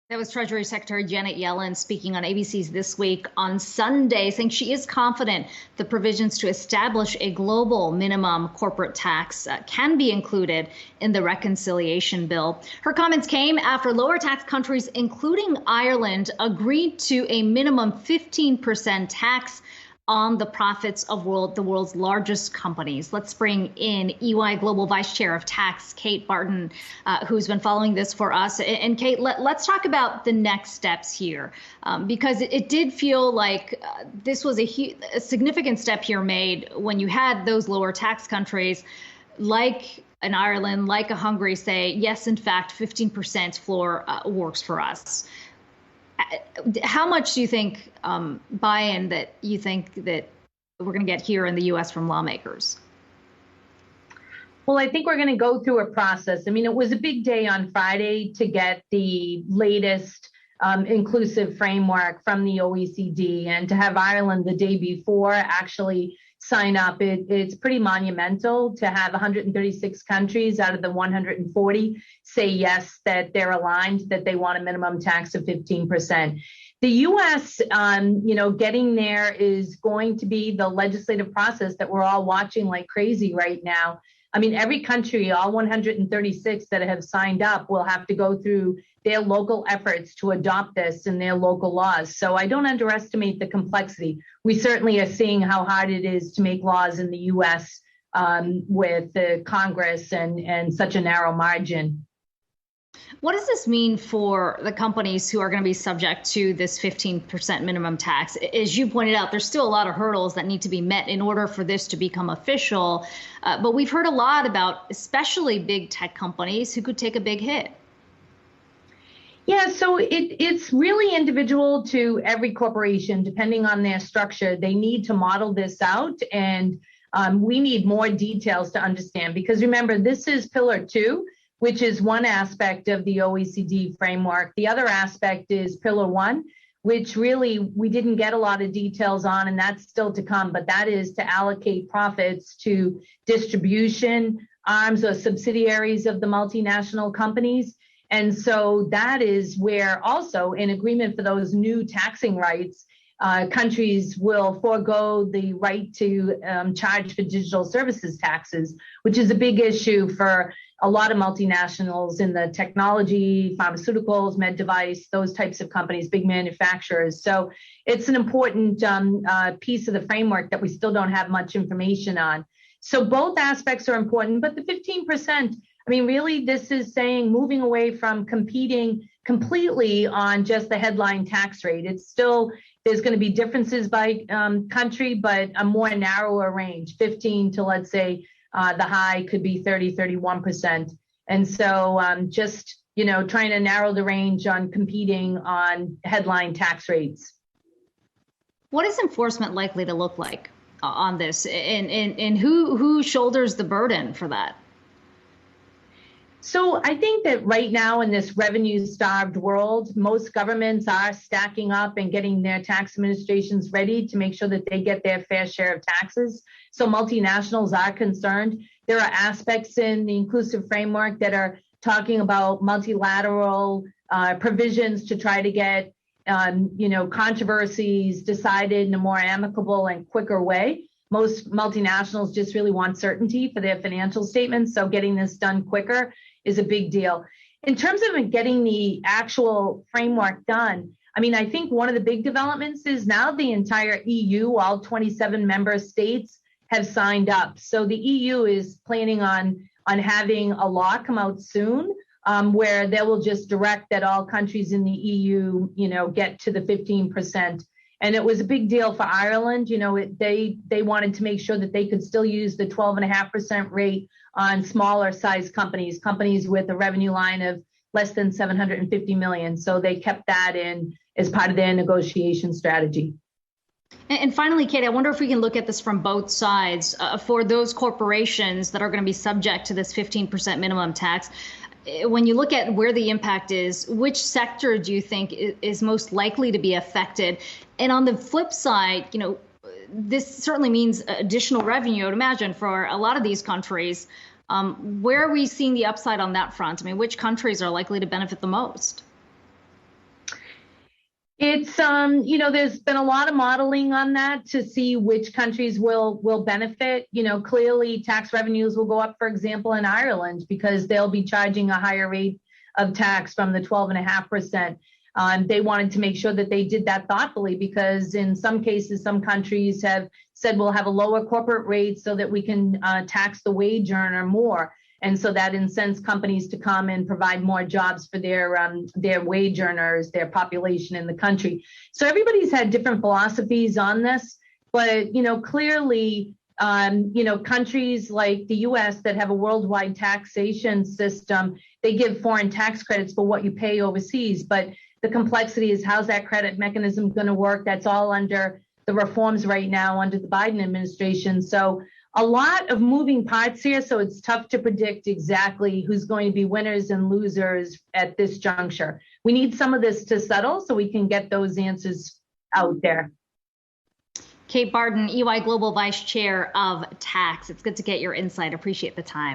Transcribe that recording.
That was Treasury Secretary Janet Yellen speaking on ABC's This Week on Sunday, saying she is confident the provisions to establish a global minimum corporate tax can be included in the reconciliation bill. Her comments came after lower tax countries, including Ireland, agreed to a minimum 15% tax on the profits of the world's largest companies. Let's bring in EY Global Vice Chair of Tax, Kate Barton, who's been following this for us. And Kate, let's talk about the next steps here, because it did feel like this was a significant step here made when you had those lower tax countries like an Ireland, like a Hungary say, yes, in fact, 15% floor works for us. How much do you think buy-in that you think that we're going to get here in the U.S. from lawmakers? Well, I think we're going to go through a process. I mean, it was a big day on Friday to get the latest inclusive framework from the OECD, and to have Ireland the day before actually sign up. It's pretty monumental to have 136 countries out of the 140 say yes, that they're aligned, that they want a minimum tax of 15%. The U.S., getting there is going to be the legislative process that we're all watching like crazy right now. I mean, every country, all 136 that have signed up, will have to go through their local efforts to adopt this in their local laws. So I don't underestimate the complexity. We certainly are seeing how hard it is to make laws in the U.S. With the Congress and such a narrow margin. What does this mean for the companies who are going to be subject to this 15% minimum tax? As you pointed out, there's still a lot of hurdles that need to be met in order for this to become official. But we've heard a lot about especially big tech companies who could take a big hit. Yeah, so it's really individual to every corporation, depending on their structure. They need to model this out, and we need more details to understand. Because remember, this is Pillar 2, which is one aspect of the OECD framework. The other aspect is Pillar 1, which really we didn't get a lot of details on, and that's still to come. But that is to allocate profits to distribution arms or subsidiaries of the multinational companies. And so that is where also, in agreement for those new taxing rights, countries will forego the right to charge for digital services taxes, which is a big issue for a lot of multinationals in the technology, pharmaceuticals, med device, those types of companies, big manufacturers. So it's an important piece of the framework that we still don't have much information on. So both aspects are important, but the 15%, I mean, really, this is saying moving away from competing completely on just the headline tax rate. It's still, there's going to be differences by country, but a more narrower range, 15 to, let's say, the high could be 30, 31%. And so just, trying to narrow the range on competing on headline tax rates. What is enforcement likely to look like on this? And who shoulders the burden for that? So I think that right now in this revenue-starved world, most governments are stacking up and getting their tax administrations ready to make sure that they get their fair share of taxes. So multinationals are concerned. There are aspects in the inclusive framework that are talking about multilateral provisions to try to get, controversies decided in a more amicable and quicker way. Most multinationals just really want certainty for their financial statements, so getting this done quicker is a big deal. In terms of getting the actual framework done, I mean, I think one of the big developments is now the entire EU, all 27 member states have signed up. So the EU is planning on having a law come out soon, where they will just direct that all countries in the EU, get to the 15%. And it was a big deal for Ireland. They wanted to make sure that they could still use the 12.5% rate on smaller size companies with a revenue line of less than 750 million. So they kept that in as part of their negotiation strategy. And finally, Kate, I wonder if we can look at this from both sides. For those corporations that are going to be subject to this 15% minimum tax, when you look at where the impact is, which sector do you think is most likely to be affected? And on the flip side, this certainly means additional revenue, I would imagine, for a lot of these countries. Where are we seeing the upside on that front? I mean, which countries are likely to benefit the most? It's there's been a lot of modeling on that to see which countries will benefit. Clearly tax revenues will go up, for example, in Ireland because they'll be charging a higher rate of tax from the 12.5%. They wanted to make sure that they did that thoughtfully because in some cases, some countries have said we'll have a lower corporate rate so that we can tax the wage earner more. And so that incents companies to come and provide more jobs for their wage earners, their population in the country. So everybody's had different philosophies on this, but clearly, countries like the U.S. that have a worldwide taxation system, they give foreign tax credits for what you pay overseas. But the complexity is how's that credit mechanism going to work? That's all under the reforms right now under the Biden administration. So a lot of moving parts here, so it's tough to predict exactly who's going to be winners and losers at this juncture. We need some of this to settle so we can get those answers out there. Kate Barton, EY Global Vice Chair of Tax. It's good to get your insight. Appreciate the time.